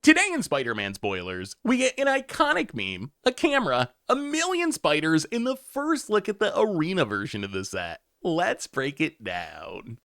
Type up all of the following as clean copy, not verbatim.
Today in Spider-Man spoilers, we get an iconic meme, a camera, a million spiders, and the first look at the arena version of the set. Let's break it down.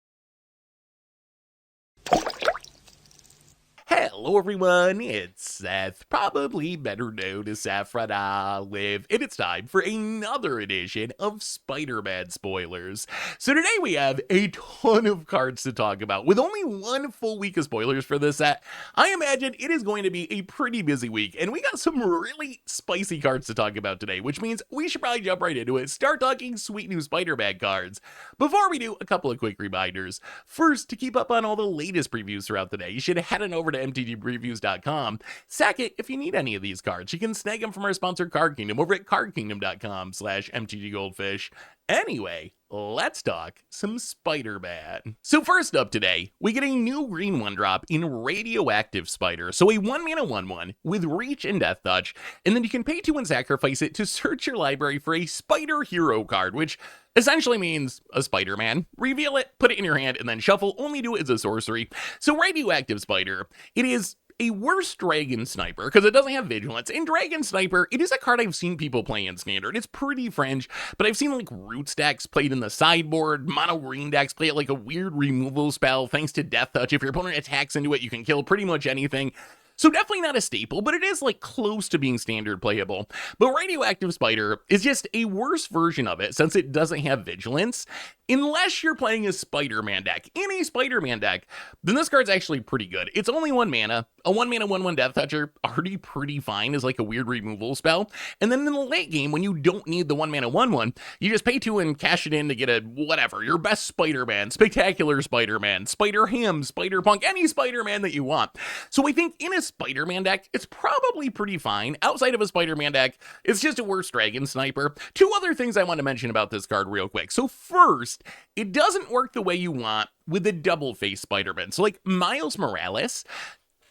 Hello everyone, it's Seth, probably better known as Saffron Olive, and it's time for another edition of Spider-Man spoilers. So today we have a ton of cards to talk about. With only one full week of spoilers for this set, I imagine it is going to be a pretty busy week, and we got some really spicy cards to talk about today, which means we should probably jump right into it, start talking sweet new Spider-Man cards. Before we do, a couple of quick reminders. First, to keep up on all the latest previews throughout the day, you should head on over to MTGpreviews.com. Second, if you need any of these cards, you can snag them from our sponsor Card Kingdom over at cardkingdom.com/MTGGoldfish. Anyway, let's talk some Spider-Man. So first up today, we get a new green 1-drop in Radioactive Spider. So a 1-mana 1/1 with Reach and Death Touch, and then you can pay 2 and sacrifice it to search your library for a Spider Hero card, which essentially means a Spider-Man. Reveal it, put it in your hand, and then shuffle. Only do it as a sorcery. So Radioactive Spider, it is a worse Dragon Sniper, because it doesn't have Vigilance. In Dragon Sniper, it is a card I've seen people play in Standard. It's pretty fringe, but I've seen like Roots decks played in the sideboard, mono green decks play it like a weird removal spell thanks to Death Touch. If your opponent attacks into it, you can kill pretty much anything. So definitely not a staple, but it is like close to being standard playable. But Radioactive Spider is just a worse version of it since it doesn't have Vigilance. Unless you're playing a Spider-Man deck. In a Spider-Man deck, then this card's actually pretty good. It's only 1 mana, a 1-mana 1/1 Death Toucher, already pretty fine as like a weird removal spell. And then in the late game, when you don't need the 1-mana 1/1, you just pay 2 and cash it in to get a whatever, your best Spider-Man, Spectacular Spider-Man, Spider-Ham, Spider-Punk, any Spider-Man that you want. So I think in a Spider-Man deck, it's probably pretty fine. Outside of a Spider-Man deck, it's just a worse Dragon Sniper. 2 other things I want to mention about this card real quick. So first, it doesn't work the way you want with the double-face Spider-Man. So like Miles Morales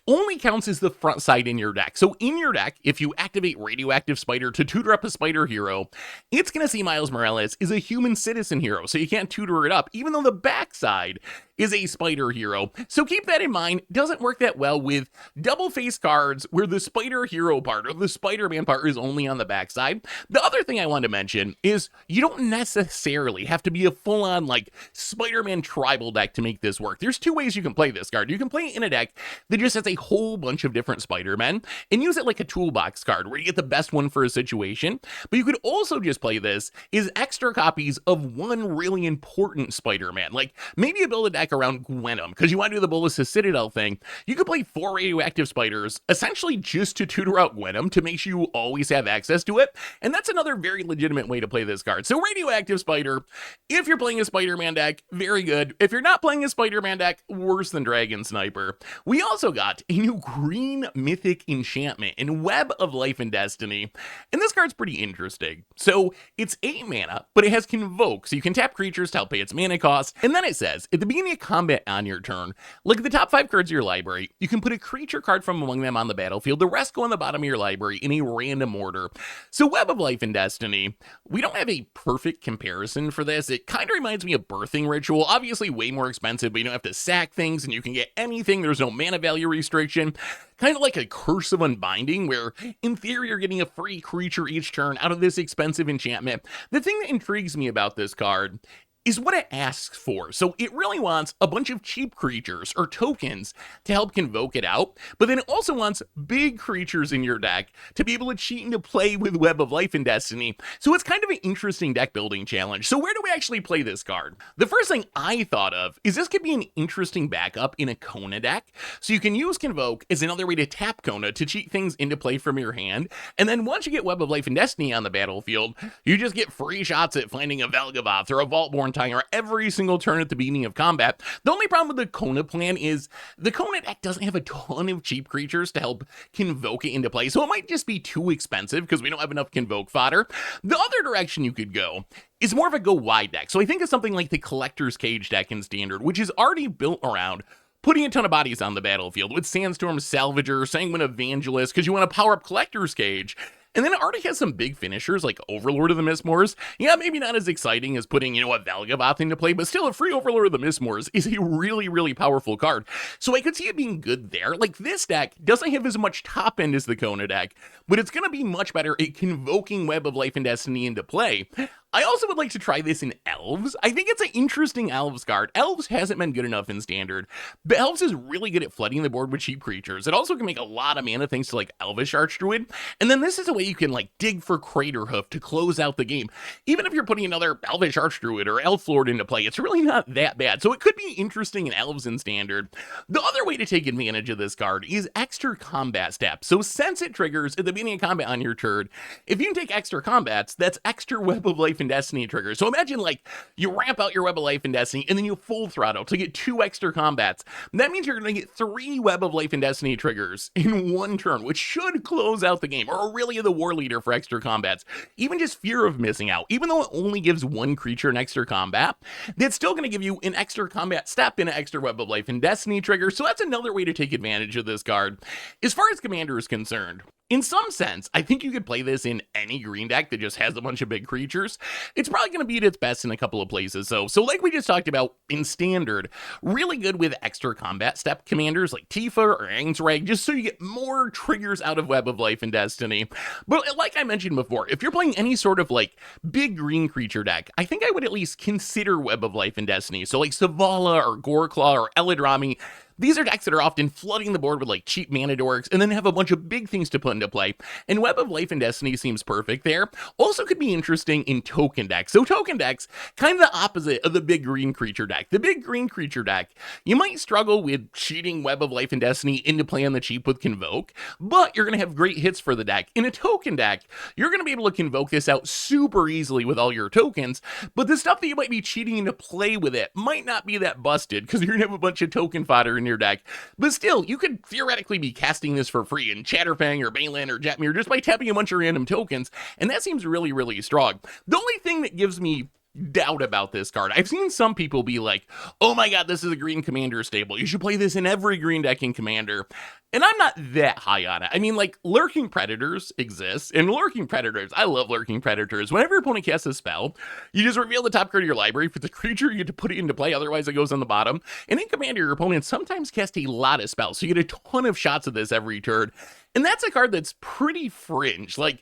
only counts as the front side in your deck. So in your deck, if you activate Radioactive Spider to tutor up a Spider Hero, it's going to see Miles Morales is a human citizen hero, so you can't tutor it up, even though the backside is a Spider Hero. So keep that in mind. Doesn't work that well with double face cards where the Spider Hero part or the Spider-Man part is only on the backside. The other thing I want to mention is you don't necessarily have to be a full-on like Spider-Man tribal deck to make this work. There's 2 ways you can play this card. You can play it in a deck that just has a whole bunch of different Spider-Men and use it like a toolbox card where you get the best one for a situation. But you could also just play this as extra copies of one really important Spider-Man. Like maybe you build a deck around Venom because you want to do the Bolus Citadel thing. You could play 4 Radioactive Spiders essentially just to tutor out Venom to make sure you always have access to it. And that's another very legitimate way to play this card. So Radioactive Spider, if you're playing a Spider-Man deck, very good. If you're not playing a Spider-Man deck, worse than Dragon Sniper. We also got a new green mythic enchantment in Web of Life and Destiny. And this card's pretty interesting. So it's 8 mana, but it has Convoke, so you can tap creatures to help pay its mana cost. And then it says, at the beginning of combat on your turn, look at the top 5 cards of your library. You can put a creature card from among them on the battlefield. The rest go on the bottom of your library in a random order. So Web of Life and Destiny, we don't have a perfect comparison for this. It kind of reminds me of Birthing Ritual. Obviously way more expensive, but you don't have to sack things and you can get anything. There's no mana value restriction. Kind of like a Curse of Unbinding, where in theory you're getting a free creature each turn out of this expensive enchantment. The thing that intrigues me about this card is what it asks for. So it really wants a bunch of cheap creatures or tokens to help convoke it out, but then it also wants big creatures in your deck to be able to cheat into play with Web of Life and Destiny. So it's kind of an interesting deck building challenge. So where do we actually play this card? The first thing I thought of is this could be an interesting backup in a Kona deck. So you can use Convoke as another way to tap Kona to cheat things into play from your hand. And then once you get Web of Life and Destiny on the battlefield, you just get free shots at finding a Velgavoth or a Vaultborn Tiger every single turn at the beginning of combat. The only problem with the Kona plan is the Kona deck doesn't have a ton of cheap creatures to help convoke it into play, so it might just be too expensive because we don't have enough convoke fodder. The other direction you could go is more of a go wide deck. So I think of something like the Collector's Cage deck in Standard, which is already built around putting a ton of bodies on the battlefield with Sandstorm Salvager, Sanguine Evangelist, because you want to power up Collector's Cage. And then it already has some big finishers like Overlord of the Mistmoors. Yeah, maybe not as exciting as putting, a Valgavoth into play, but still a free Overlord of the Mistmoors is a really, really powerful card. So I could see it being good there. Like, this deck doesn't have as much top end as the Kona deck, but it's going to be much better at convoking Web of Life and Destiny into play. I also would like to try this in Elves. I think it's an interesting Elves card. Elves hasn't been good enough in Standard, but Elves is really good at flooding the board with cheap creatures. It also can make a lot of mana thanks to like Elvish Archdruid, and then this is a way you can like dig for Craterhoof to close out the game. Even if you're putting another Elvish Archdruid or Elflord into play, it's really not that bad, so it could be interesting in Elves in Standard. The other way to take advantage of this card is extra combat steps. So since it triggers at the beginning of combat on your turn, if you can take extra combats, that's extra Web of Life and Destiny triggers. So imagine like you ramp out your Web of Life and Destiny and then you full throttle to get 2 extra combats. That means you're going to get 3 Web of Life and Destiny triggers in one turn, which should close out the game, or Aurelia the War Leader for extra combats. Even just Fear of Missing Out, even though it only gives 1 creature an extra combat, that's still going to give you an extra combat step and an extra Web of Life and Destiny trigger. So that's another way to take advantage of this card. As far as Commander is concerned, in some sense, I think you could play this in any green deck that just has a bunch of big creatures. It's probably going to be at its best in a couple of places, though. So like we just talked about, in Standard, really good with extra combat step commanders like Tifa or Angsrag, just so you get more triggers out of Web of Life and Destiny. But like I mentioned before, if you're playing any sort of like big green creature deck, I think I would at least consider Web of Life and Destiny. So like Savala or Goreclaw or Eladrami. These are decks that are often flooding the board with like cheap mana dorks and then have a bunch of big things to put into play. And Web of Life and Destiny seems perfect there. Also could be interesting in token decks. So token decks, kind of the opposite of the big green creature deck. The big green creature deck, you might struggle with cheating Web of Life and Destiny into play on the cheap with Convoke, but you're going to have great hits for the deck. In a token deck, you're going to be able to Convoke this out super easily with all your tokens, but the stuff that you might be cheating into play with it might not be that busted because you're going to have a bunch of token fodder in your deck. But still, you could theoretically be casting this for free in Chatterfang or Balin or Jetmir just by tapping a bunch of random tokens, and that seems really, really strong. The only thing that gives me doubt about this card, I've seen some people be like, oh my god, this is a green commander stable, you should play this in every green deck in Commander. And I'm not that high on it. I mean, like, Lurking Predators exists, and Lurking Predators, I love Lurking Predators. Whenever your opponent casts a spell, you just reveal the top card of your library. If it's a creature, you get to put it into play, otherwise it goes on the bottom. And in Commander, your opponent sometimes casts a lot of spells, so you get a ton of shots of this every turn. And that's a card that's pretty fringe. Like,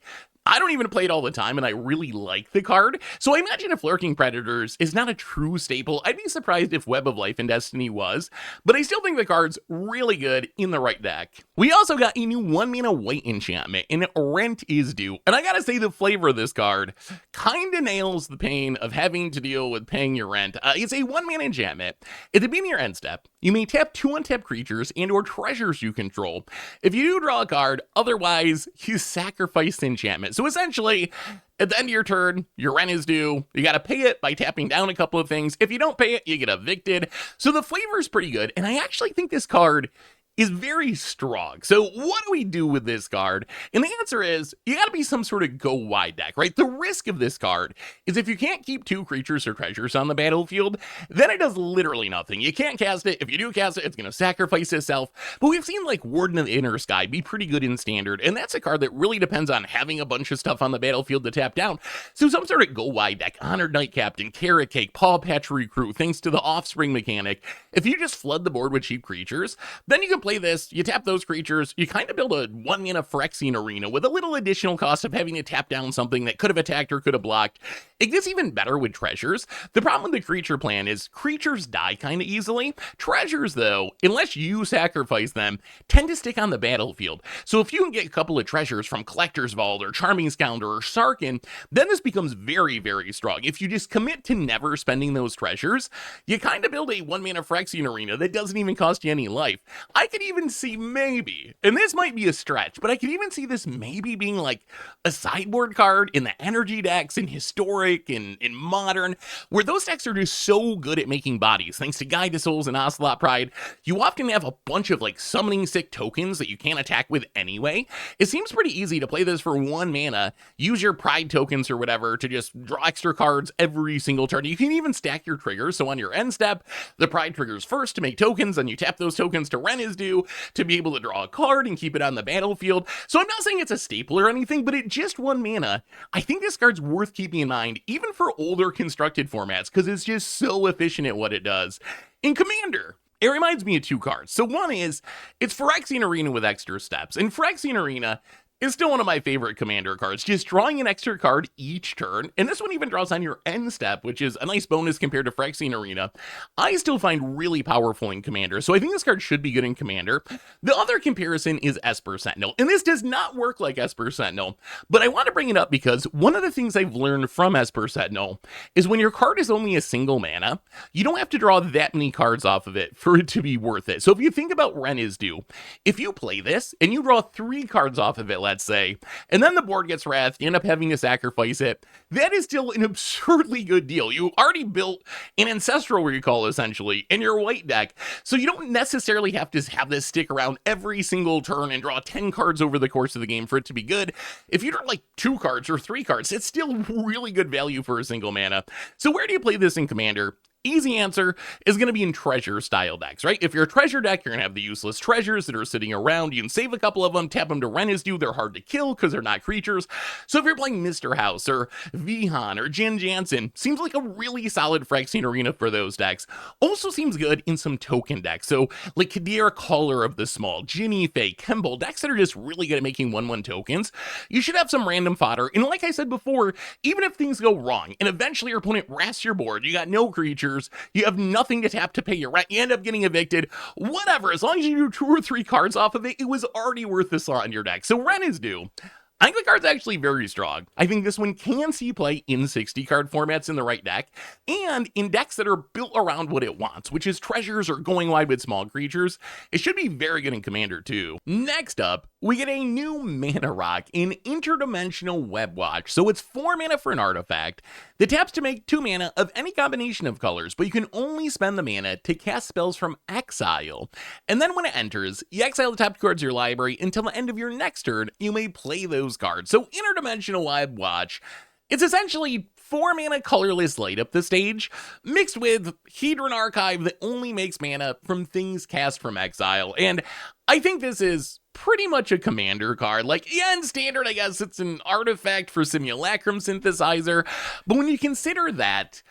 I don't even play it all the time, and I really like the card. So I imagine if Lurking Predators is not a true staple, I'd be surprised if Web of Life and Destiny was, but I still think the card's really good in the right deck. We also got a new 1-mana white enchantment, and Rent is Due. And I gotta say, the flavor of this card kinda nails the pain of having to deal with paying your rent. It's a 1-mana enchantment. At the beginning of your end step, you may tap 2 untapped creatures and or treasures you control. If you do draw a card, otherwise, you sacrifice the enchantment. So essentially, at the end of your turn, your rent is due. You gotta pay it by tapping down a couple of things. If you don't pay it, you get evicted. So the flavor is pretty good, and I actually think this card is very strong. So what do we do with this card? And the answer is, you gotta be some sort of go wide deck, right? The risk of this card is if you can't keep 2 creatures or treasures on the battlefield, then it does literally nothing. You can't cast it. If you do cast it, it's gonna sacrifice itself. But we've seen like Warden of the Inner Sky be pretty good in Standard, and that's a card that really depends on having a bunch of stuff on the battlefield to tap down. So some sort of go wide deck, Honored Knight Captain, Carrot Cake, Paw Patch Recruit, thanks to the Offspring mechanic. If you just flood the board with cheap creatures, then you can play this, you tap those creatures, you kind of build a 1-mana Phyrexian arena with a little additional cost of having to tap down something that could have attacked or could have blocked. It gets even better with treasures. The problem with the creature plan is creatures die kind of easily. Treasures, though, unless you sacrifice them, tend to stick on the battlefield. So if you can get a couple of treasures from Collector's Vault or Charming Scoundrel or Sarkin, then this becomes very, very strong. If you just commit to never spending those treasures, you kind of build a 1-mana Phyrexian arena that doesn't even cost you any life. I could even see maybe, and this might be a stretch, but I could even see this maybe being like a sideboard card in the energy decks, in historic, in modern, where those decks are just so good at making bodies, thanks to Guide to Souls and Ocelot Pride. You often have a bunch of like summoning sick tokens that you can't attack with anyway. It seems pretty easy to play this for 1 mana, use your Pride tokens or whatever to just draw extra cards every single turn. You can even stack your triggers, so on your end step, the Pride triggers first to make tokens, then you tap those tokens to Rent is Due, do to be able to draw a card and keep it on the battlefield. So I'm not saying it's a staple or anything, but at just 1 mana, I think this card's worth keeping in mind, even for older constructed formats, because it's just so efficient at what it does. In Commander, it reminds me of 2 cards. So one is, it's Phyrexian Arena with extra steps, and Phyrexian Arena is still one of my favorite Commander cards, just drawing an extra card each turn, and this one even draws on your end step, which is a nice bonus compared to Phyrexian Arena. I still find really powerful in Commander, so I think this card should be good in Commander. The other comparison is Esper Sentinel, and this does not work like Esper Sentinel, but I want to bring it up because one of the things I've learned from Esper Sentinel is when your card is only a single mana, you don't have to draw that many cards off of it for it to be worth it. So if you think about Ren is Due, if you play this and you draw 3 cards off of it, let's say, and then the board gets wrath, you end up having to sacrifice it, that is still an absurdly good deal. You already built an Ancestral Recall, essentially, in your white deck, so you don't necessarily have to have this stick around every single turn and draw 10 cards over the course of the game for it to be good. If you draw like 2 cards or 3 cards, it's still really good value for a single mana. So where do you play this in Commander? Easy answer is going to be in treasure style decks, right? If you're a treasure deck, you're going to have the useless treasures that are sitting around. You can save a couple of them, tap them to Ren is Due. They're hard to kill because they're not creatures. So if you're playing Mr. House or Vihan or Jin Jansen, seems like a really solid Phyrexian Arena for those decks. Also seems good in some token decks. So like Kadira, Caller of the Small, Ginny, Faye, Kemble, decks that are just really good at making 1/1 tokens. You should have some random fodder. And like I said before, even if things go wrong and eventually your opponent wraps your board, you got no creatures, you have nothing to tap to pay your rent, you end up getting evicted, whatever, as long as you do 2 or 3 cards off of it, it was already worth the slot in your deck. So Ren is Due. I think the card's actually very strong. I think this one can see play in 60 card formats in the right deck, and in decks that are built around what it wants, which is treasures or going wide with small creatures. It should be very good in Commander too. Next up, we get a new mana rock in Interdimensional Web Watch. So it's 4 mana for an artifact that taps to make 2 mana of any combination of colors, but you can only spend the mana to cast spells from exile. And then when it enters, you exile the top 2 cards of your library until the end of your next turn. You may play those cards. So Interdimensional Web Watch, it's essentially 4 mana colorless light up the stage, mixed with Hedron Archive that only makes mana from things cast from exile. And I think this is pretty much a Commander card. Like, yeah, in Standard, I guess it's an artifact for Simulacrum Synthesizer, but when you consider that,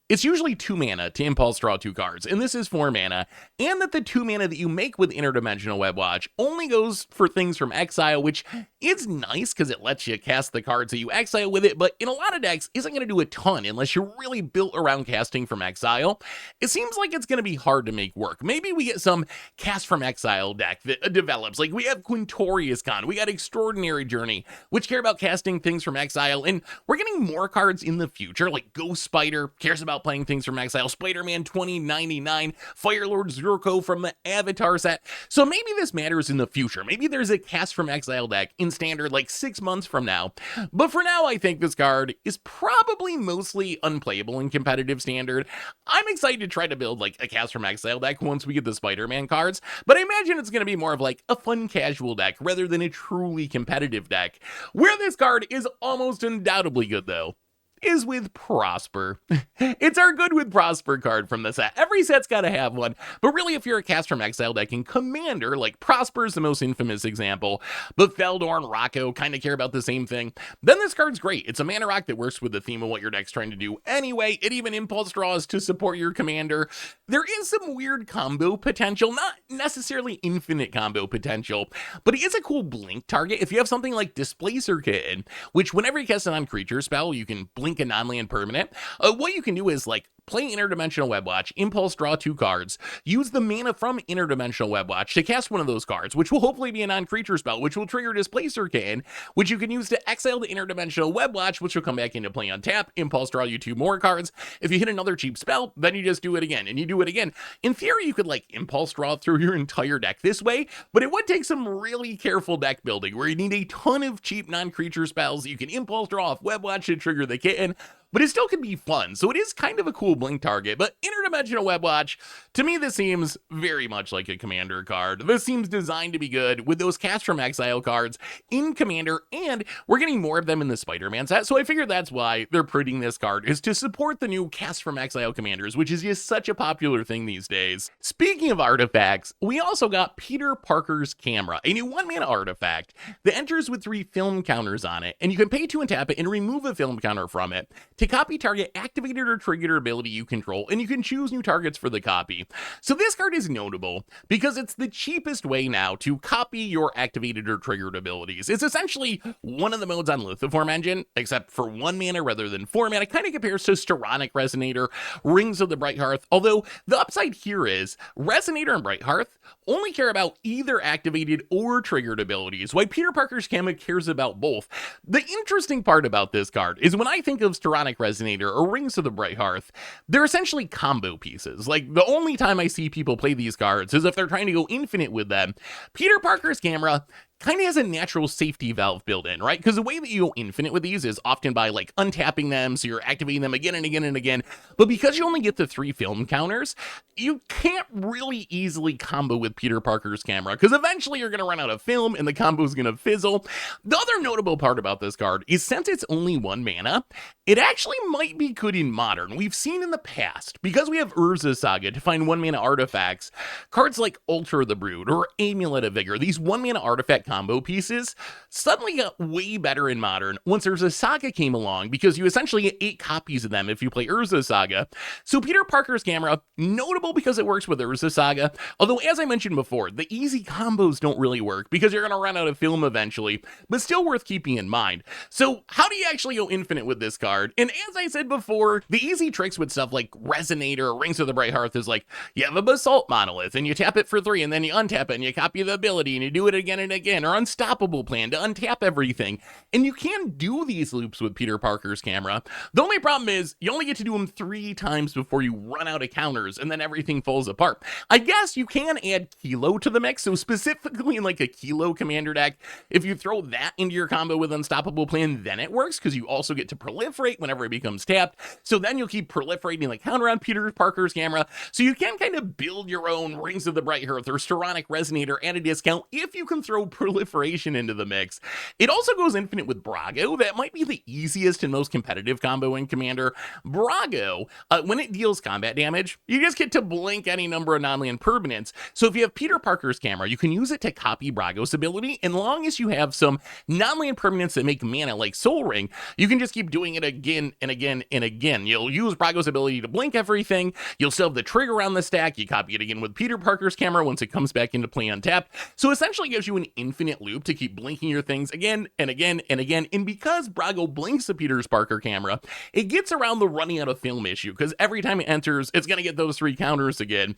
it's usually 2 mana to impulse draw 2 cards, and this is 4 mana, and that the 2 mana that you make with Interdimensional Web Watch only goes for things from exile, which is nice because it lets you cast the cards that you exile with it, but in a lot of decks isn't going to do a ton unless you're really built around casting from exile. It seems like it's going to be hard to make work. Maybe we get some cast from exile deck that develops, like we have Quintorius Con, we got Extraordinary Journey, which care about casting things from exile, and we're getting more cards in the future, like Ghost Spider cares about playing things from exile, Spider-Man 2099, Firelord Zurko from the Avatar set. So maybe this matters in the future. Maybe there's a cast from exile deck in Standard like 6 months from now. But for now, I think this card is probably mostly unplayable in competitive Standard. I'm excited to try to build like a cast from exile deck once we get the Spider-Man cards, but I imagine it's going to be more of like a fun casual deck rather than a truly competitive deck. Where this card is almost undoubtedly good though is with Prosper. It's our Good with Prosper card from the set. Every set's gotta have one, but really if you're a cast from exile deck in Commander, like Prosper is the most infamous example, but Feldor and Rocco kind of care about the same thing, then this card's great. It's a mana rock that works with the theme of what your deck's trying to do anyway. It even impulse draws to support your Commander. There is some weird combo potential, not necessarily infinite combo potential, but it is a cool blink target. If you have something like Displacer Kitten, which whenever you cast a non-creature spell, you can blink a non-land permanent, what you can do is like play Interdimensional Web Watch, impulse draw 2 cards, use the mana from Interdimensional Web Watch to cast one of those cards, which will hopefully be a non-creature spell, which will trigger Displacer Kitten, which you can use to exile the Interdimensional Web Watch, which will come back into play on tap, impulse draw you 2 more cards. If you hit another cheap spell, then you just do it again, and you do it again. In theory, you could like impulse draw through your entire deck this way, but it would take some really careful deck building where you need a ton of cheap non-creature spells. You can impulse draw off Web Watch to trigger the Kitten, but it still can be fun. So it is kind of a cool blink target. But Interdimensional Web Watch, to me, this seems very much like a Commander card. This seems designed to be good with those Cast from Exile cards in Commander, and we're getting more of them in the Spider-Man set. So I figured that's why they're printing this card, is to support the new Cast from Exile commanders, which is just such a popular thing these days. Speaking of artifacts, we also got Peter Parker's Camera, a new 1-mana artifact that enters with 3 film counters on it, and you can pay 2 and tap it and remove a film counter from it to copy target activated or triggered ability you control, and you can choose new targets for the copy. So this card is notable because it's the cheapest way now to copy your activated or triggered abilities. It's essentially one of the modes on Lithoform Engine, except for 1 mana rather than 4 mana. It kind of compares to Storonic Resonator, Rings of the Bright Hearth, although the upside here is Resonator and Bright Hearth only care about either activated or triggered abilities, while Peter Parker's Camera cares about both. The interesting part about this card is when I think of Storonic Resonator or Rings of the Bright Hearth, they're essentially combo pieces. Like, the only time I see people play these cards is if they're trying to go infinite with them. Peter Parker's Camera kind of has a natural safety valve built in, right? Because the way that you go infinite with these is often by like untapping them, so you're activating them again and again and again. But because you only get the 3 film counters, you can't really easily combo with Peter Parker's Camera, because eventually you're going to run out of film and the combo is going to fizzle. The other notable part about this card is since it's only 1 mana, it actually might be good in Modern. We've seen in the past, because we have Urza Saga to find 1 mana artifacts, cards like Alter the Brood or Amulet of Vigor, these 1 mana artifact combo pieces suddenly got way better in Modern once Urza Saga came along, because you essentially get 8 copies of them if you play Urza Saga. So Peter Parker's Camera, notable because it works with Urza Saga, although as I mentioned before, the easy combos don't really work because you're going to run out of film eventually, but still worth keeping in mind. So how do you actually go infinite with this card? And as I said before, the easy tricks with stuff like Resonator or Rings of the Bright Hearth is like, you have a Basalt Monolith and you tap it for 3 and then you untap it and you copy the ability and you do it again and again, or Unstoppable Plan to untap everything. And you can do these loops with Peter Parker's Camera. The only problem is you only get to do them 3 times before you run out of counters and then everything falls apart. I guess you can add Kilo to the mix, so specifically in like a Kilo commander deck, if you throw that into your combo with Unstoppable Plan, then it works because you also get to proliferate whenever it becomes tapped. So then you'll keep proliferating like counter on Peter Parker's Camera. So you can kind of build your own Rings of the Bright Hearth or Storonic Resonator at a discount if you can throw proliferation into the mix. It also goes infinite with Brago. That might be the easiest and most competitive combo in Commander. Brago, when it deals combat damage, you just get to blink any number of non-land permanents. So if you have Peter Parker's Camera, you can use it to copy Brago's ability, and long as you have some non-land permanents that make mana like Soul Ring, you can just keep doing it again and again and again. You'll use Brago's ability to blink everything, you'll still have the trigger on the stack, you copy it again with Peter Parker's Camera once it comes back into play untapped. So essentially gives you an infinite loop to keep blinking your things again and again and again. And because Brago blinks the Peter Parker Camera, it gets around the running out of film issue, because every time it enters, it's going to get those 3 counters again.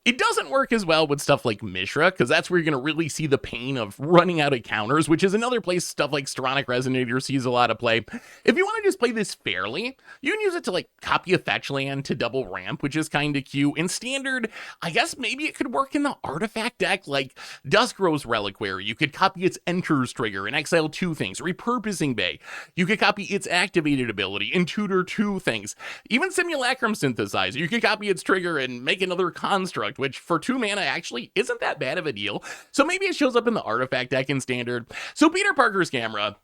It doesn't work as well with stuff like Mishra, because that's where you're going to really see the pain of running out of counters, which is another place stuff like Storonic Resonator sees a lot of play. If you want to just play this fairly, you can use it to like copy a fetch land to double ramp, which is kind of cute. In Standard, I guess maybe it could work in the artifact deck like Duskrose Reliquary. You could copy its Enters trigger and exile 2 things. Repurposing Bay, you could copy its activated ability and tutor 2 things. Even Simulacrum Synthesizer, you could copy its trigger and make another construct, which for 2 mana actually isn't that bad of a deal. So maybe it shows up in the artifact deck in Standard. So Peter Parker's Camera,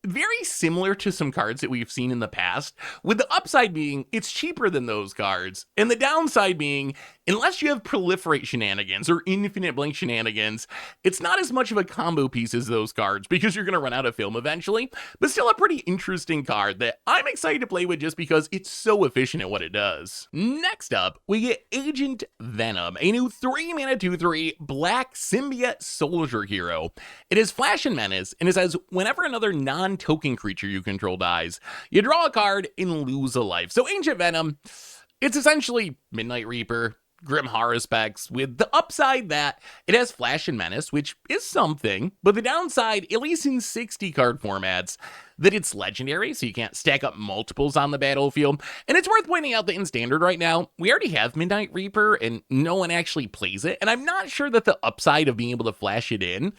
very similar to some cards that we've seen in the past, with the upside being it's cheaper than those cards, and the downside being unless you have proliferate shenanigans or infinite blink shenanigans, it's not as much of a combo piece as those cards because you're going to run out of film eventually, but still a pretty interesting card that I'm excited to play with just because it's so efficient at what it does. Next up, we get Agent Venom, a new 3-mana 2/3 black symbiote soldier hero. It is Flash and Menace, and it says whenever another non-token creature you control dies, you draw a card and lose a life. So Agent Venom, it's essentially Midnight Reaper, Grim Horror specs, with the upside that it has Flash and Menace, which is something, but the downside, at least in 60 card formats, that it's legendary, so you can't stack up multiples on the battlefield. And it's worth pointing out that in Standard right now, we already have Midnight Reaper, and no one actually plays it, and I'm not sure that the upside of being able to flash it in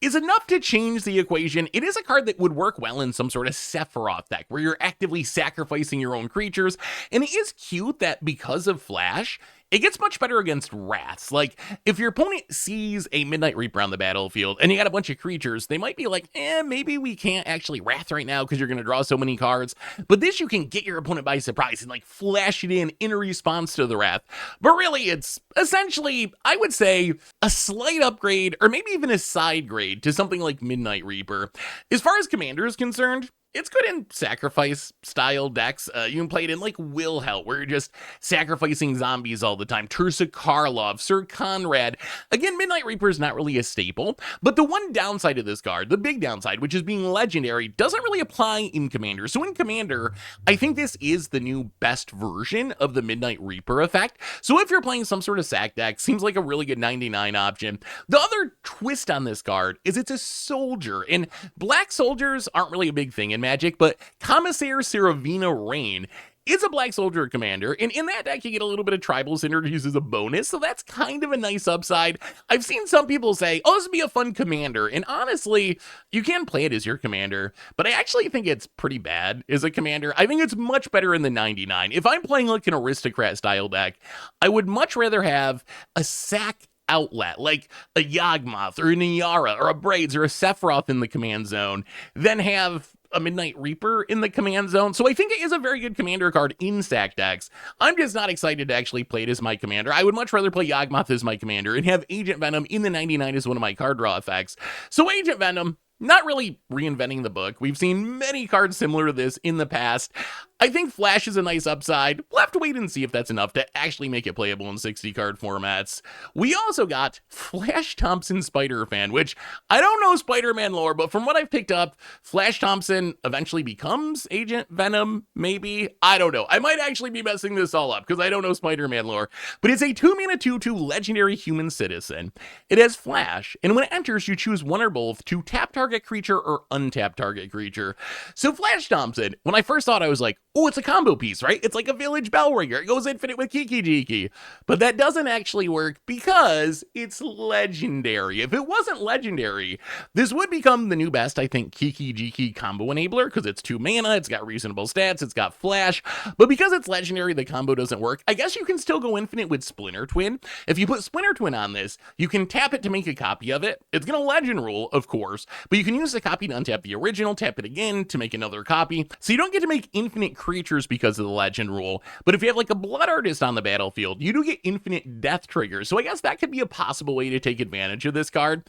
is enough to change the equation. It is a card that would work well in some sort of Sephiroth deck, where you're actively sacrificing your own creatures, and it is cute that because of Flash, it gets much better against Wraths. Like, if your opponent sees a Midnight Reaper on the battlefield and you got a bunch of creatures, they might be like, maybe we can't actually Wrath right now because you're going to draw so many cards. But this, you can get your opponent by surprise and like flash it in response to the Wrath. But really, it's essentially, I would say, a slight upgrade or maybe even a side grade to something like Midnight Reaper. As far as Commander is concerned, it's good in sacrifice-style decks. You can play it in, like, Wilhelt, where you're just sacrificing zombies all the time. Tursa Karlov, Sir Conrad. Again, Midnight Reaper is not really a staple, but the one downside of this card, the big downside, which is being legendary, doesn't really apply in Commander. So in Commander, I think this is the new best version of the Midnight Reaper effect. So if you're playing some sort of sack deck, seems like a really good 99 option. The other twist on this card is it's a soldier, and black soldiers aren't really a big thing in Magic, but Commissaire Seravina Rain is a black soldier commander, and in that deck you get a little bit of tribal synergies as a bonus, so that's kind of a nice upside. I've seen some people say, oh, this would be a fun commander, and honestly, you can play it as your commander, but I actually think it's pretty bad as a commander. I think it's much better in the 99. If I'm playing like an aristocrat style deck, I would much rather have a sack outlet, like a Yawgmoth or a Nyara or a Braids or a Sephiroth in the command zone, than have a Midnight Reaper in the command zone. So I think it is a very good commander card in stack decks. I'm just not excited to actually play it as my commander. I would much rather play Yawgmoth as my commander and have Agent Venom in the 99 as one of my card draw effects. So Agent Venom, not really reinventing the book. We've seen many cards similar to this in the past. I think Flash is a nice upside. We'll have to wait and see if that's enough to actually make it playable in 60 card formats. We also got Flash Thompson Spider-Fan, which I don't know Spider-Man lore, but from what I've picked up, Flash Thompson eventually becomes Agent Venom, maybe? I don't know. I might actually be messing this all up because I don't know Spider-Man lore, but it's a 2-mana 2/2 legendary human citizen. It has Flash, and when it enters, you choose one or both to tap target creature or untap target creature. So Flash Thompson, when I first thought, I was like, oh, it's a combo piece, right? It's like a Village Bellringer. It goes infinite with Kiki Jiki. But that doesn't actually work because it's legendary. If it wasn't legendary, this would become the new best, I think, Kiki Jiki combo enabler because it's 2 mana, it's got reasonable stats, it's got Flash. But because it's legendary, the combo doesn't work. I guess you can still go infinite with Splinter Twin. If you put Splinter Twin on this, you can tap it to make a copy of it. It's going to legend rule, of course, but you can use the copy to untap the original, tap it again to make another copy. So you don't get to make infinite creatures because of the legend rule, but if you have like a Blood Artist on the battlefield, you do get infinite death triggers, so I guess that could be a possible way to take advantage of this card.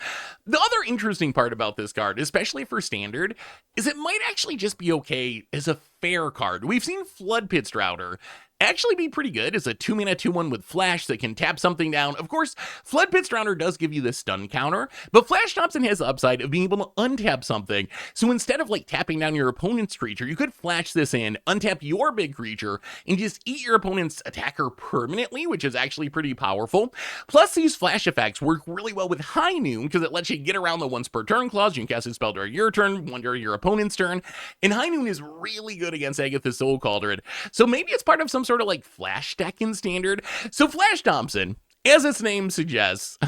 The other interesting part about this card, especially for Standard, is it might actually just be okay as a fair card. We've seen Flood Pit Strouder actually be pretty good as a 2-mana 2/1 with Flash that can tap something down. Of course, Flood Pit Strouder does give you the stun counter, but Flash Thompson has the upside of being able to untap something. So instead of like tapping down your opponent's creature, you could flash this in, untap your big creature, and just eat your opponent's attacker permanently, which is actually pretty powerful. Plus, these flash effects work really well with High Noon because it lets you get around the once per turn clause. You can cast a spell during your turn, one during your opponent's turn, and High Noon is really good against Agatha's Soul Cauldron. So maybe it's part of some sort of like Flash deck in Standard. So Flash Thompson, as its name suggests,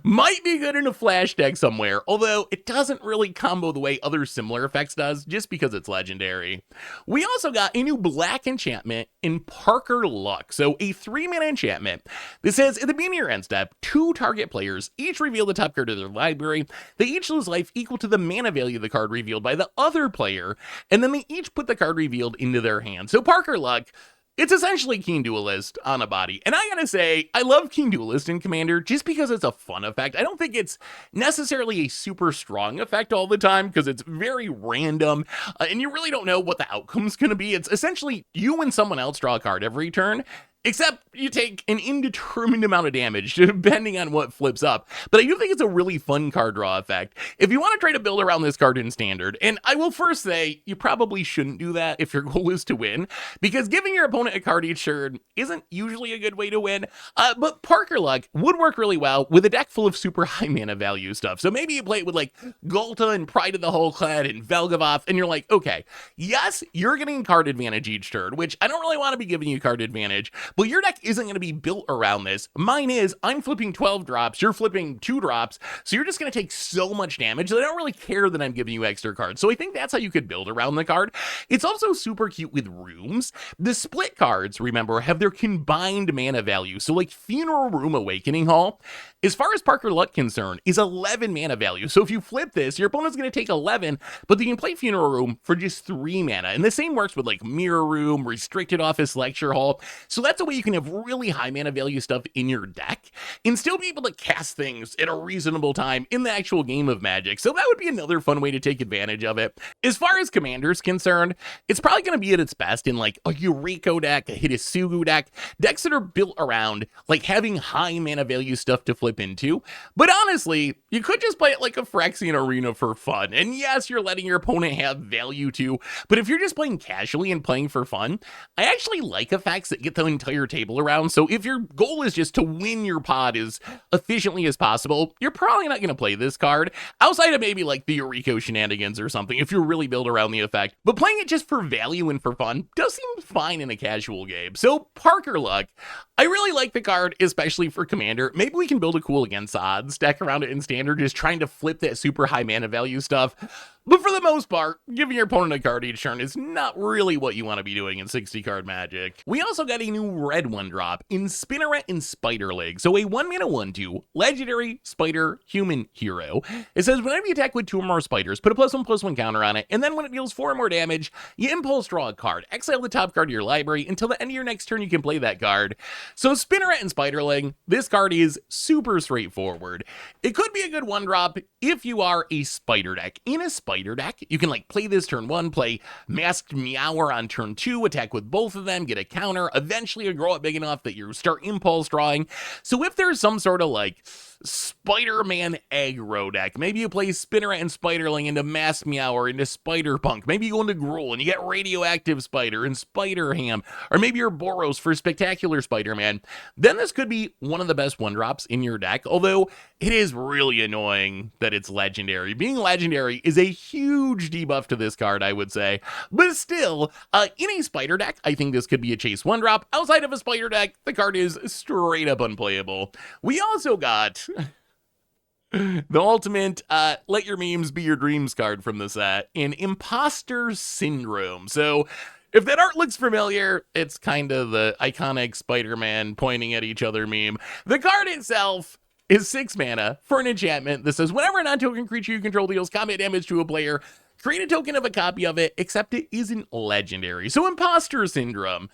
might be good in a Flash deck somewhere, although it doesn't really combo the way other similar effects does, just because it's legendary. We also got a new black enchantment in Parker Luck, so a 3-mana enchantment. This says, at the beginning of your end step, 2 target players each reveal the top card of their library. They each lose life equal to the mana value of the card revealed by the other player, and then they each put the card revealed into their hand. So Parker Luck, it's essentially Keen Duelist on a body. And I gotta say, I love Keen Duelist in Commander just because it's a fun effect. I don't think it's necessarily a super strong effect all the time because it's very random and you really don't know what the outcome's gonna be. It's essentially you and someone else draw a card every turn, except you take an indeterminate amount of damage depending on what flips up. But I do think it's a really fun card draw effect. If you want to try to build around this card in Standard, and I will first say you probably shouldn't do that if your goal is to win, because giving your opponent a card each turn isn't usually a good way to win. But Parker Luck would work really well with a deck full of super high mana value stuff. So maybe you play it with like Ghalta and Pride of the Hullclad and Velgavoth, and you're like, okay, yes, you're getting card advantage each turn, which I don't really want to be giving you card advantage, but your deck isn't going to be built around this. Mine is, I'm flipping 12 drops, you're flipping 2 drops, so you're just going to take so much damage that I don't really care that I'm giving you extra cards. So I think that's how you could build around the card. It's also super cute with rooms. The split cards, remember, have their combined mana value. So like Funeral Room Awakening Hall, as far as Parker Luck concerned, is 11 mana value. So if you flip this, your opponent's going to take 11, but you can play Funeral Room for just 3 mana. And the same works with like Mirror Room, Restricted Office, Lecture Hall. So that's a way you can have really high mana value stuff in your deck and still be able to cast things at a reasonable time in the actual game of Magic. So that would be another fun way to take advantage of it. As far as Commander's concerned, it's probably going to be at its best in like a Yuriko deck, a Hitasugu deck, decks that are built around like having high mana value stuff to flip into. But honestly, you could just play it like a Phyrexian Arena for fun. And yes, you're letting your opponent have value too, but if you're just playing casually and playing for fun, I actually like effects that get the entire table around. So if your goal is just to win your pod as efficiently as possible, you're probably not going to play this card outside of maybe like the Yuriko shenanigans or something if you're really built around the effect. But playing it just for value and for fun does seem fine in a casual game. So Parker Luck, I really like the card, especially for Commander. Maybe we can build a cool against odds deck around it in Standard, just trying to flip that super high mana value stuff. But for the most part, giving your opponent a card each turn is not really what you want to be doing in 60 card Magic. We also got a new red 1-drop in Spinneret and Spiderling. So a 1-mana 1/2 legendary spider human hero. It says whenever you attack with 2 or more spiders, put a +1/+1 counter on it, and then when it deals 4 or more damage, you impulse draw a card. Exile the top card of your library. Until the end of your next turn, you can play that card. So Spinneret and Spiderling, this card is super straightforward. It could be a good 1-drop if you are a spider deck. In a spider deck, you can like play this turn 1, play Masked Meower on turn 2, attack with both of them, get a counter, eventually you grow up big enough that you start impulse drawing. So if there's some sort of like Spider-Man aggro deck, maybe you play Spinneret and Spiderling into Masked Meower, into Spider-Punk, maybe you go into Gruul and you get Radioactive Spider and Spider-Ham, or maybe you're Boros for Spectacular Spider-Man, then this could be one of the best 1-drops in your deck, although it is really annoying that it's legendary. Being legendary is a huge debuff to this card, I would say, but still, in a spider deck, I think this could be a chase 1-drop. Outside of a spider deck, the card is straight up unplayable. We also got the ultimate let your memes be your dreams card from the set in Imposter Syndrome. So if that art looks familiar, it's kind of the iconic Spider-Man pointing at each other meme. The card itself is 6 mana for an enchantment that says whenever a non-token creature you control deals combat damage to a player, create a token of a copy of it, except it isn't legendary. So Imposter Syndrome.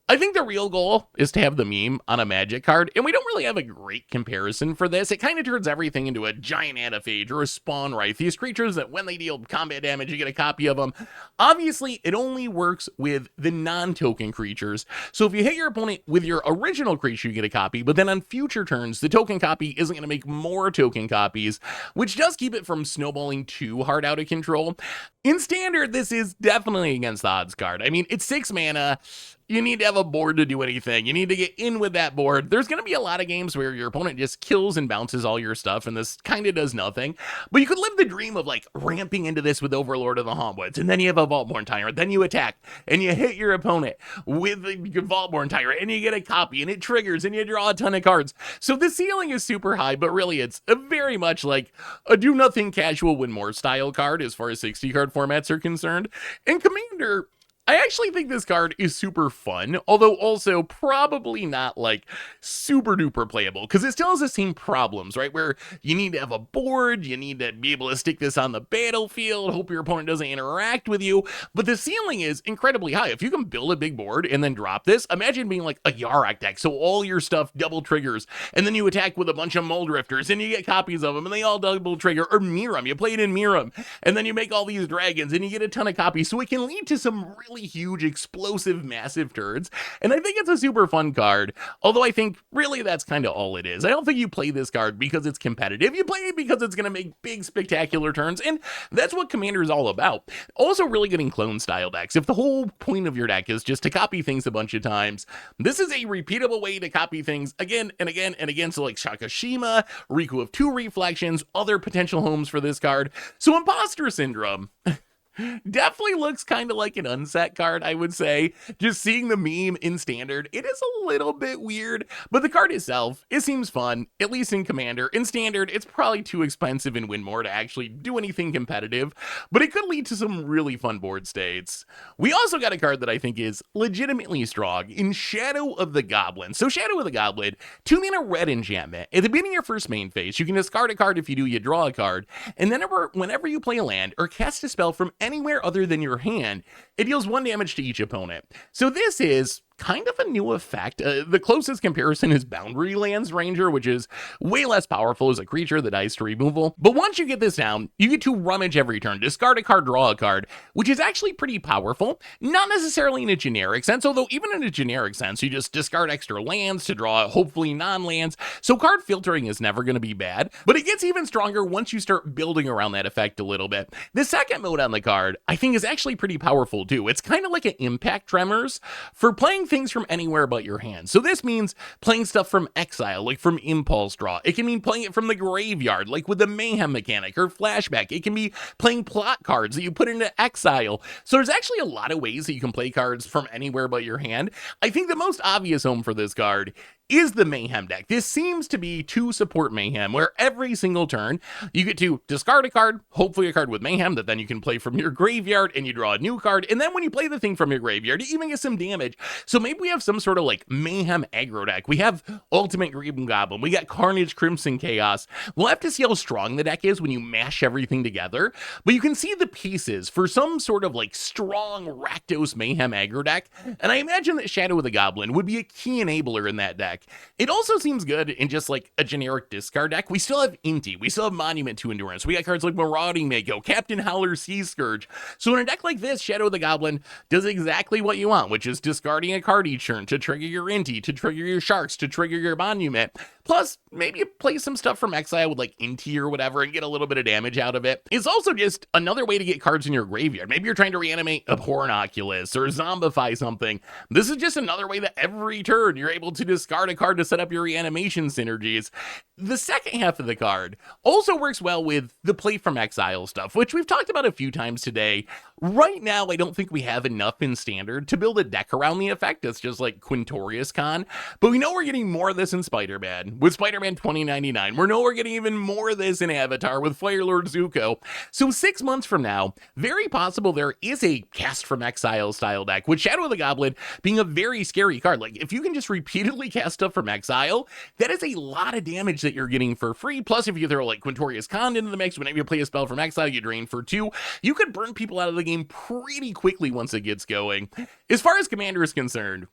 I think the real goal is to have the meme on a Magic card, and we don't really have a great comparison for this. It kind of turns everything into a giant Anaphage or a Spawn Wraith. These creatures that when they deal combat damage, you get a copy of them. Obviously, it only works with the non-token creatures. So if you hit your opponent with your original creature, you get a copy, but then on future turns, the token copy isn't going to make more token copies, which does keep it from snowballing too hard out of control. In Standard, this is definitely against the odds card. I mean, it's 6 mana. You need to have a board to do anything. You need to get in with that board. There's going to be a lot of games where your opponent just kills and bounces all your stuff, and this kind of does nothing. But you could live the dream of like ramping into this with Overlord of the Haunwoods, and then you have a Vaultborn Tyrant, then you attack, and you hit your opponent with the Vaultborn Tyrant, and you get a copy, and it triggers, and you draw a ton of cards. So the ceiling is super high, but really it's a very much like a do-nothing casual win more style card as far as 60-card formats are concerned. And Commander, I actually think this card is super fun, although also probably not like super duper playable, because it still has the same problems, right? Where you need to have a board, you need to be able to stick this on the battlefield, hope your opponent doesn't interact with you, but the ceiling is incredibly high. If you can build a big board and then drop this, imagine being like a Yarak deck, so all your stuff double triggers, and then you attack with a bunch of Muldrifters, and you get copies of them, and they all double trigger, or Miram, you play it in Miram, and then you make all these dragons, and you get a ton of copies, so it can lead to some really really huge, explosive, massive turds, and I think it's a super fun card, although I think really that's kind of all it is. I don't think you play this card because it's competitive, you play it because it's going to make big, spectacular turns, and that's what Commander is all about. Also really good in clone style decks. If the whole point of your deck is just to copy things a bunch of times, this is a repeatable way to copy things again and again and again. So like Shakashima, Riku of 2 Reflections, other potential homes for this card. So Imposter Syndrome definitely looks kind of like an unset card, I would say. Just seeing the meme in Standard, it is a little bit weird, but the card itself, it seems fun, at least in Commander. In Standard, it's probably too expensive in Winmore to actually do anything competitive, but it could lead to some really fun board states. We also got a card that I think is legitimately strong in Shadow of the Goblin. So Shadow of the Goblin, 2-mana red enchantment. At the beginning of your first main phase, you can discard a card. If you do, you draw a card, and then whenever you play a land or cast a spell from anywhere other than your hand, it deals 1 damage to each opponent. So this is kind of a new effect. The closest comparison is Boundary Lands Ranger, which is way less powerful as a creature that dies to removal. But once you get this down, you get to rummage every turn, discard a card, draw a card, which is actually pretty powerful. Not necessarily in a generic sense, although even in a generic sense, you just discard extra lands to draw hopefully non-lands. So card filtering is never going to be bad, but it gets even stronger once you start building around that effect a little bit. The second mode on the card, I think, is actually pretty powerful too. It's kind of like an Impact Tremors for playing things from anywhere but your hand. So this means playing stuff from exile, like from Impulse Draw. It can mean playing it from the graveyard, like with the Mayhem mechanic or Flashback. It can be playing plot cards that you put into exile. So there's actually a lot of ways that you can play cards from anywhere but your hand. I think the most obvious home for this card is the Mayhem deck. This seems to be to support Mayhem, where every single turn you get to discard a card, hopefully a card with Mayhem that then you can play from your graveyard, and you draw a new card, and then when you play the thing from your graveyard, you even get some damage. So maybe we have some sort of like Mayhem aggro deck. We have Ultimate Green Goblin, we got Carnage, Crimson Chaos. We'll have to see how strong the deck is when you mash everything together, but you can see the pieces for some sort of like strong Rakdos Mayhem aggro deck, and I imagine that Shadow of the Goblin would be a key enabler in that deck. It also seems good in just like a generic discard deck. We still have Inti, we still have Monument to Endurance, we got cards like Marauding Mako, Captain Howler, Sea Scourge. So in a deck like this, Shadow of the Goblin does exactly what you want, which is discarding a card each turn to trigger your Inti, to trigger your Sharks, to trigger your Monument. Plus, maybe you play some stuff from exile with like Inti or whatever and get a little bit of damage out of it. It's also just another way to get cards in your graveyard. Maybe you're trying to reanimate a Pornoculus or zombify something. This is just another way that every turn you're able to discard a card to set up your reanimation synergies. The second half of the card also works well with the play from exile stuff, which we've talked about a few times today. Right now, I don't think we have enough in Standard to build a deck around the effect that's just like Quintorius Con, but we know we're getting more of this in Spider-Man with Spider-Man 2099. We know we're getting even more of this in Avatar with Firelord Zuko. So 6 months from now, very possible there is a cast from exile style deck, with Shadow of the Goblin being a very scary card. Like, if you can just repeatedly cast stuff from exile, that is a lot of damage that you're getting for free. Plus, if you throw like Quintorius Con into the mix, whenever you play a spell from exile, you drain for 2. You could burn people out of the game pretty quickly once it gets going. As far as Commander is concerned,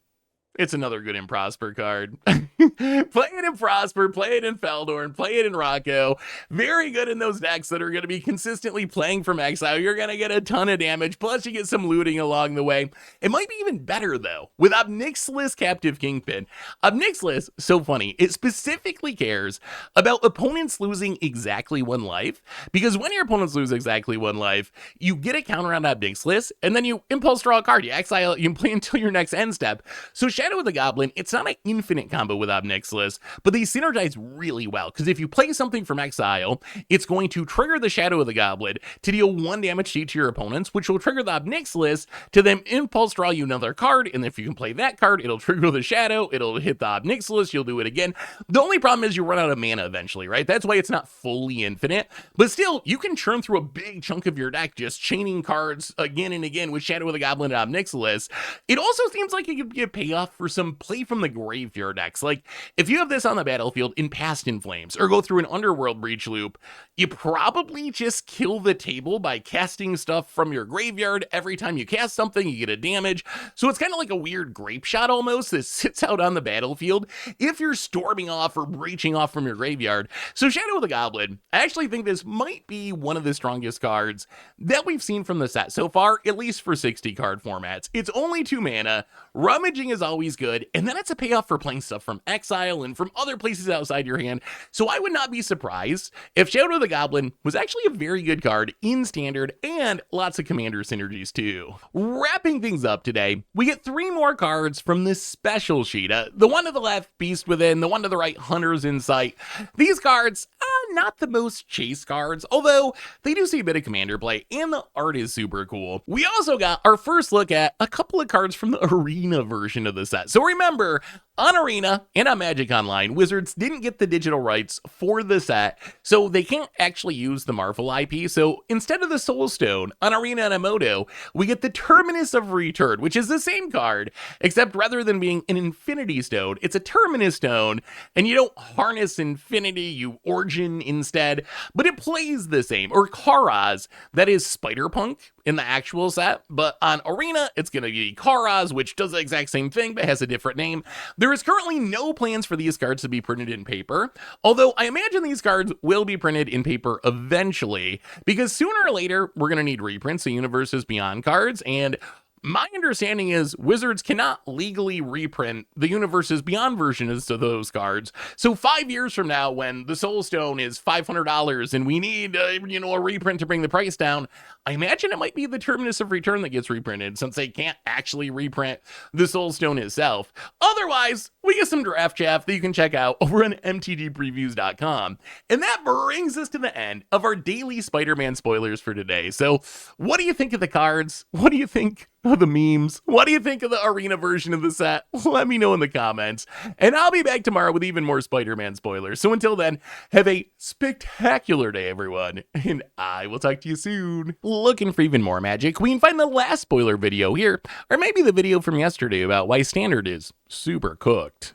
it's another good in Prosper card. Play it in Prosper, play it in Feldorn, play it in Rocco. Very good in those decks that are going to be consistently playing from exile. You're going to get a ton of damage, plus you get some looting along the way. It might be even better, though, with Obnixilis Captive Kingpin. Obnixilis, so funny, it specifically cares about opponents losing exactly 1 life, because when your opponents lose exactly 1 life, you get a counter on Obnixilis, and then you impulse draw a card. You exile it, you can play until your next end step. So Shadow of the Goblin, it's not an infinite combo with Obnixilis, but they synergize really well, because if you play something from exile, it's going to trigger the Shadow of the Goblin to deal 1 damage to each of your opponents, which will trigger the Obnixilis to then impulse draw you another card, and if you can play that card, it'll trigger the Shadow, it'll hit the Obnixilis, you'll do it again. The only problem is you run out of mana eventually, right? That's why it's not fully infinite, but still, you can churn through a big chunk of your deck just chaining cards again and again with Shadow of the Goblin and Obnixilis. It also seems like it could be a payoff for some play from the graveyard decks. Like, if you have this on the battlefield in Past in Flames or go through an Underworld Breach loop, you probably just kill the table by casting stuff from your graveyard. Every time you cast something, you get a damage. So it's kind of like a weird grape shot almost that sits out on the battlefield if you're storming off or breaching off from your graveyard. So Shadow of the Goblin, I actually think this might be one of the strongest cards that we've seen from the set so far, at least for 60 card formats. It's only 2 mana, rummaging is always good, and then it's a payoff for playing stuff from exile and from other places outside your hand. So I would not be surprised if Shadow of the Goblin was actually a very good card in Standard and lots of commander synergies too. Wrapping things up today, we get 3 more cards from this special sheet. The one to the left, Beast Within, the one to the right, Hunter's Insight. These cards are not the most chase cards, although they do see a bit of commander play, and the art is super cool. We also got our first look at a couple of cards from the Arena version of the set. So remember, on Arena and on Magic Online, Wizards didn't get the digital rights for the set, so they can't actually use the Marvel IP. So instead of the Soul Stone on Arena and Emoto, we get the Terminus of Return, which is the same card, except rather than being an Infinity Stone, it's a Terminus Stone, and you don't harness Infinity, you Origin instead, but it plays the same. Or Karaz, that is Spider-Punk in the actual set, but on Arena, it's going to be Karaz, which does the exact same thing, but has a different name. There is currently no plans for these cards to be printed in paper, although I imagine these cards will be printed in paper eventually, because sooner or later, we're going to need reprints of Universes Beyond cards, and my understanding is Wizards cannot legally reprint the Universes Beyond versions of those cards. So 5 years from now, when the Soul Stone is $500 and we need, a reprint to bring the price down, I imagine it might be the Terminus of Return that gets reprinted, since they can't actually reprint the Soul Stone itself. Otherwise, we get some draft chaff that you can check out over on MTGpreviews.com. And that brings us to the end of our daily Spider-Man spoilers for today. So what do you think of the cards? What do you think of the memes? What do you think of the Arena version of the set? Let me know in the comments. And I'll be back tomorrow with even more Spider-Man spoilers. So until then, have a spectacular day, everyone. And I will talk to you soon. Looking for even more magic? We can find the last spoiler video here, or maybe the video from yesterday about why Standard is super cooked.